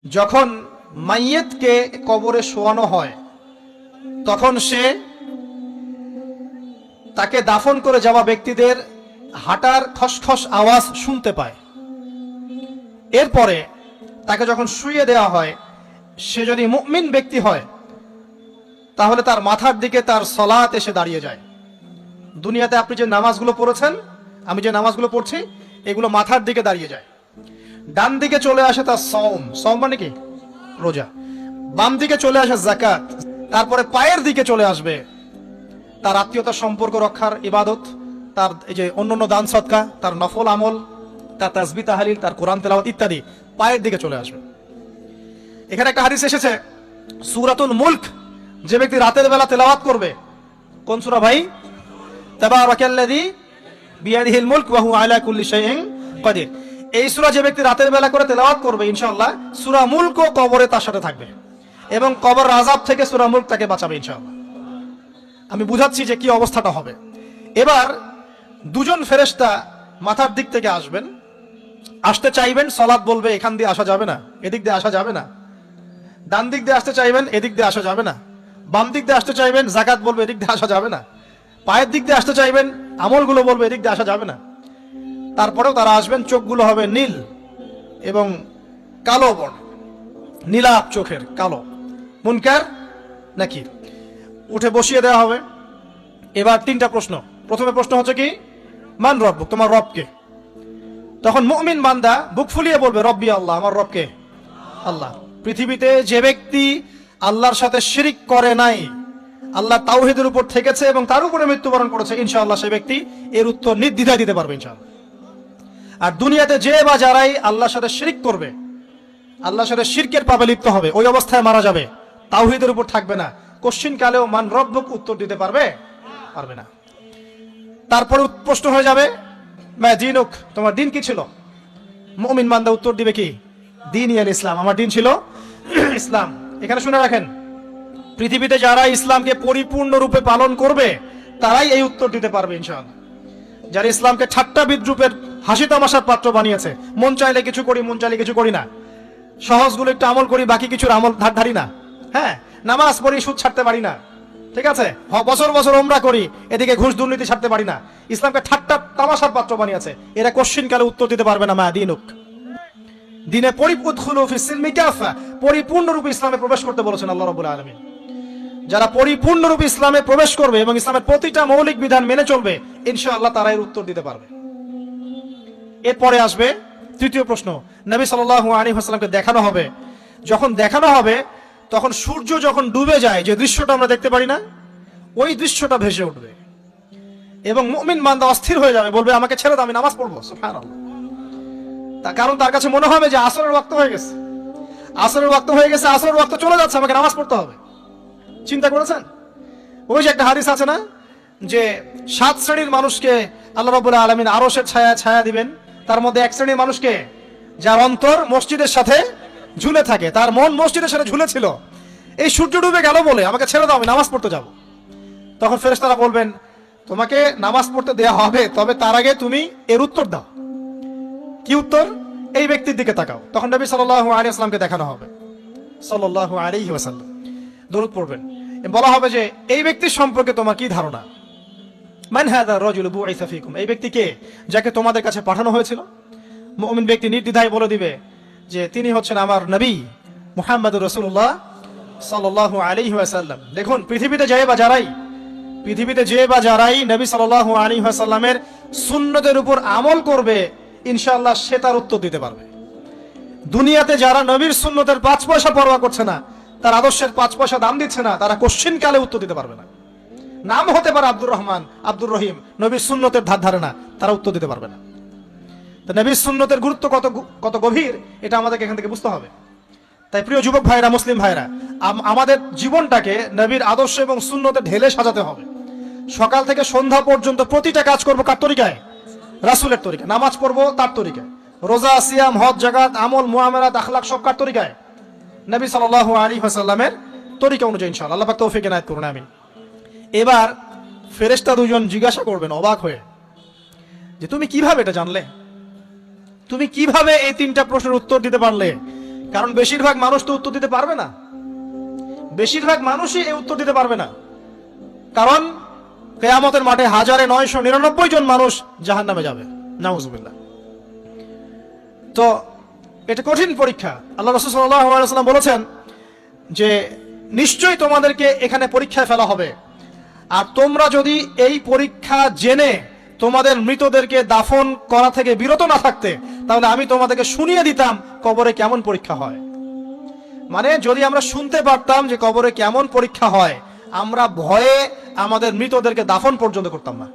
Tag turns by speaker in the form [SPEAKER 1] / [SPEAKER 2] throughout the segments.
[SPEAKER 1] যখন মাইয়েতকে কবরে শোয়ানো হয় তখন সে তাকে দাফন করে যাওয়া ব্যক্তিদের হাঁটার খসখস আওয়াজ শুনতে পায়। এরপরে তাকে যখন শুইয়ে দেওয়া হয়, সে যদি মুমিন ব্যক্তি হয় তাহলে তার মাথার দিকে তার সলাত এসে দাঁড়িয়ে যায়। দুনিয়াতে আপনি যে নামাজগুলো পড়েছেন, আমি যে নামাজগুলো পড়ছি, এগুলো মাথার দিকে দাঁড়িয়ে যায়। ডান দিকে চলে আসে তার সওম মানে কি? রোজা। বাম দিকে চলে আসে যাকাত। তারপরে পায়ের দিকে চলে আসবে তার আত্মীয়তার সম্পর্ক রক্ষার ইবাদত, তার এই যে অন্যান্য দান সদকা, তার নফল আমল, তার তাসবিহ তাহলিল, তার কোরআন তেলাওয়াত ইত্যাদি পায়ের দিকে চলে আসবে। এখানে একটা হাদিস এসেছে, সূরাতুল মুলক যে ব্যক্তি রাতের বেলা তেলাওয়াত করবে, কোন সূরা ভাই? তাবারাকাল্লাযী বিয়াদিহিল মুলক ওয়া হুয়া আলা কুল্লি শাইইন কাদির। এই সূরা যে ব্যক্তি রাতের বেলা করে তেলাওয়াত করবে, ইনশাআল্লাহ সূরা মুলক কবরে তার সাথে থাকবে এবং কবর আযাব থেকে সূরা মুলক তাকে বাঁচাবে ইনশাআল্লাহ। আমি বুঝাচ্ছি যে কি অবস্থাটা হবে। এবার দুজন ফেরেশতা মাথার দিক থেকে আসবেন, আসতে চাইবেন, সালাত বলবে এখান দিয়ে আসা যাবে না, এদিক দিয়ে আসা যাবে না। ডান দিক দিয়ে আসতে চাইবেন, এদিক দিয়ে আসা যাবে না। বাম দিক দিয়ে আসতে চাইবেন, যাকাত বলবে এদিক দিয়ে আসা যাবে না। পায়ের দিক দিয়ে আসতে চাইবেন, আমলগুলো বলবে এদিক দিয়ে আসা যাবে না। তারপরেও তারা আসবেন, চোখগুলো হবে নীল এবং কালো বর্ণ, নীলাপ চোখের, কালো। মুনকার নাকির। উঠে বসিয়ে দেওয়া হবে। এবার তিনটা প্রশ্ন। প্রথমে প্রশ্ন হচ্ছে কি, মান রব্বুক, তোমার রব কে? তখন মুমিন বান্দা বুক ফুলিয়ে বলবে রব্বি আল্লাহ, আমার রব কে? আল্লাহ। পৃথিবীতে যে ব্যক্তি আল্লাহর সাথে শিরিক করে নাই, আল্লাহ তাওহীদের উপর থেকেছে এবং তার উপরে মৃত্যুবরণ করেছে, ইনশাআল্লাহ সেই ব্যক্তি এর উত্তর নির্দ্বিধায় দিতে পারবে ইনশাআল্লাহ। আর দুনিয়াতে যে বা যারাই আল্লাহর সাথে শিরিক করবে, আল্লাহর সাথে শিরকের পাপে লিপ্ত হবে, ওই অবস্থায় মারা যাবে, তাওহীদের উপর থাকবে না, কোশ্চিন কালেও মান রব্বুক উত্তর দিতে পারবে না। তারপরে প্রশ্ন হয়ে যাবে মা দীনুক, তোমার দিন কি ছিল? মুমিন বান্দা উত্তর দিবে কি? দীনি আল ইসলাম, আমার দিন ছিল ইসলাম। এখানে শুনে রাখেন, পৃথিবীতে যারা ইসলামকে পরিপূর্ণরূপে পালন করবে তারাই এই উত্তর দিতে পারবে ইনশাআল্লাহ। যারা ইসলামকে ঠাট্টা বিদ্রুপের হাসি তামাশার পাত্র বানিয়েছে, মন চাইলে কিছু করি, মন চাইলে কিছু করি না, সহজগুলো একটু আমল করি, বাকি কিছুর আমল ধারি না, হ্যাঁ, নামাজ পড়ি, সুদ ছাড়তে পারি না, ঠিক আছে, বছর বছর ওমরা করি, এদিকে ঘুষ দুর্নীতি ছাড়তে পারি না, ইসলামকে ঠাট্টা তামাশার পাত্র বানিয়েছে, এরা কোশ্চিন কালে উত্তর দিতে পারবে না মা দীনুক। দিনে পরিপূর্ণরূপে ইসলামে প্রবেশ করতে বলেছেন আল্লাহ রাব্বুল আলামিন। যারা পরিপূর্ণরূপে ইসলামে প্রবেশ করবে এবং ইসলামের প্রতিটা মৌলিক বিধান মেনে চলবে, ইনশাআল্লাহ তারা এর উত্তর দিতে পারবে। এরপরে আসবে তৃতীয় প্রশ্ন। নবী সাল্লাল্লাহু আলাইহি ওয়াসাল্লামকে দেখানো হবে। যখন দেখানো হবে তখন সূর্য যখন ডুবে যায়, যে দৃশ্যটা আমরা দেখতে পারি না, ওই দৃশ্যটা ভেসে উঠবে এবং মুমিন বান্দা অস্থির হয়ে যাবে, বলবে আমাকে ছেড়ে দাও, আমি নামাজ পড়বো। সুবহানাল্লাহ। তার কারণ তার কাছে মনে হবে যে আসরের ওয়াক্ত হয়ে গেছে, আসরের ওয়াক্ত হয়ে গেছে, আসরের ওয়াক্ত চলে যাচ্ছে, আমাকে নামাজ পড়তে হবে। চিন্তা করেছেন? ওই যে একটা হাদিস আছে না, যে 7 শ্রেণীর মানুষকে আল্লাহ রাব্বুল আলামিন আরশের ছায়া দিবেন। তার মধ্যে এক শ্রেণীর মানুষকে, যার অন্তর মসজিদের সাথে ঝুলে থাকে, তার মন মসজিদের সাথে ঝুলে ছিল, এই সূর্য ডুবে গেল বলে আমাকে ছেড়ে দাও, আমি নামাজ পড়তে যাব। তখন ফেরেশতারা বলবেন তোমাকে নামাজ পড়তে দেয়া হবে, তবে তার আগে তুমি এর উত্তর দাও। কি উত্তর? এই ব্যক্তির দিকে তাকাও। তখন নবী সাল্লাল্লাহু আলাইহি ওয়াসাল্লামকে দেখানো হবে, সাল্লাল্লাহু আলাইহি ওয়াসাল্লাম দরুদ পড়বেন। বলা হবে যে এই ব্যক্তির সম্পর্কে তোমার কি ধারণা? মান হাযা রাজুলু বুইসা ফীকুম, এই ব্যক্তি কে, যাকে তোমাদের কাছে পাঠানো হয়েছিল? মুমিন ব্যক্তি নির্দ্বিধায় বলে দিবে যে তিনি হচ্ছেন আমার নবী মুহাম্মদুর রাসূলুল্লাহ সাল্লাল্লাহু আলাইহি ওয়াসাল্লাম। দেখুন, পৃথিবীতে যে বা যারাই নবী সাল্লাল্লাহু আলাইহি ওয়াসাল্লামের সুন্নতের উপর আমল করবে, ইনশাআল্লাহ সে তার উত্তর দিতে পারবে। দুনিয়াতে যারা নবীর সুন্নতের 5 পয়সা পরোয়া করছে না, তার আদর্শের 5 পয়সা দাম দিচ্ছে না, তারা কোশ্চিন কালে উত্তর দিতে পারবে না। নাম হতে পারে আব্দুর রহমান, আব্দুর রহিম, নবীর সুন্নতের ধার ধারে না, তারা উত্তর দিতে পারবে না। তো নবীর সুন্নতের গুরুত্ব কত গভীর, এটা আমাদেরকে এখান থেকে বুঝতে হবে। তাই প্রিয় যুবক ভাইরা, মুসলিম ভাইরা, আমাদের জীবনটাকে নবীর আদর্শ এবং সুন্নতে ঢেলে সাজাতে হবে। সকাল থেকে সন্ধ্যা পর্যন্ত প্রতিটা কাজ করবো কার তরিকায়? রাসূলের তরিকায়। নামাজ পড়বো তার তরিকায়, রোজা, সিয়াম, হজ, যাকাত, আমল, মুআমালাত, আখলাক সব কার তরিকায়? নবী সাল্লাল্লাহু আলাইহি ওয়াসাল্লামের তরিকা অনুযায়ী ইনশাআল্লাহ। আল্লাহ পাক তৌফিক এনায়েত করুন, আমিন। এবার ফেরেশতা দুজন জিজ্ঞাসা করবেন অবাক হয়ে যে তুমি কিভাবে এটা জানলে? তুমি কিভাবে এই 3টা প্রশ্নের উত্তর দিতে পারলে? কারণ বেশিরভাগ মানুষ তো উত্তর দিতে পারবে না, বেশিরভাগ মানুষই এই উত্তর দিতে পারবে না। কারণ কিয়ামতের মাঠে 1999 জন মানুষ জাহান্নামে যাবে, নাউজুবিল্লাহ। তো এটা কঠিন পরীক্ষা। আল্লাহ রাসূল সাল্লাল্লাহু আলাইহি ওয়াসাল্লাম বলেছেন যে নিশ্চয়ই তোমাদেরকে এখানে পরীক্ষায় ফেলা হবে, আর তোমরা যদি এই পরীক্ষা জেনে তোমাদের মৃতদেরকে দাফন করা থেকে বিরত না থাকতে, তাহলে আমি তোমাদেরকে শুনিয়ে দিতাম কবরে কেমন পরীক্ষা হয়। মানে যদি আমরা শুনতে পারতাম যে কবরে কেমন পরীক্ষা হয়, আমরা ভয়ে আমাদের মৃতদেরকে দাফন পর্যন্ত করতাম না।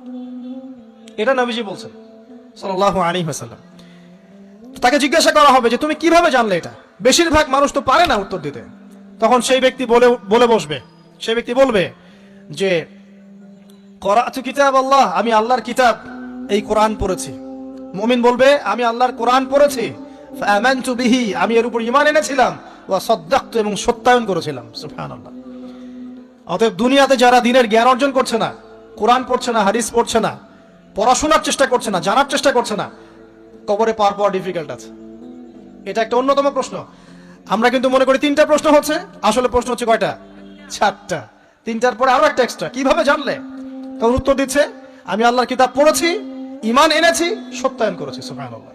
[SPEAKER 1] এটা নবীজি বলছেন সাল্লাল্লাহু আলাইহি ওয়াসাল্লাম। তাকে জিজ্ঞাসা করা হবে যে তুমি কিভাবে জানলে এটা? বেশিরভাগ মানুষ তো পারে না উত্তর দিতে। তখন সেই ব্যক্তি বলে বসবে, সেই ব্যক্তি বলবে যে করাতু কিতাব আল্লাহ, আমি আল্লাহর কিতাব এই কোরআন পড়েছি। মুমিন বলবে আমি আল্লাহর কোরআন পড়েছি, ফাআমানতু বিহি, আমি এর উপর ঈমান এনেছিলাম, ওয়া সাদ্দাকতু, এবং সত্যায়ন করেছিলাম। সুবহানাল্লাহ। অতএব দুনিয়াতে যারা দ্বীনের জ্ঞান অর্জন করছে না, কোরআন পড়ছে না, হাদিস পড়ছে না, পড়াশোনার চেষ্টা করছে না, জানার চেষ্টা করছে না, কবরে পাওয়া ডিফিকাল্ট আছে। এটা একটা অন্যতম প্রশ্ন। আমরা কিন্তু মনে করি 3টা প্রশ্ন হচ্ছে, আসলে প্রশ্ন হচ্ছে কয়টা? 4টা। 3টার পরে আরো একটা এক্সট্রা। কিভাবে জানলে? তখন উত্তর দিচ্ছে আমি আল্লাহর কিতাব পড়েছি, ঈমান এনেছি, সত্যায়ন করেছি। সুবহানাল্লাহ।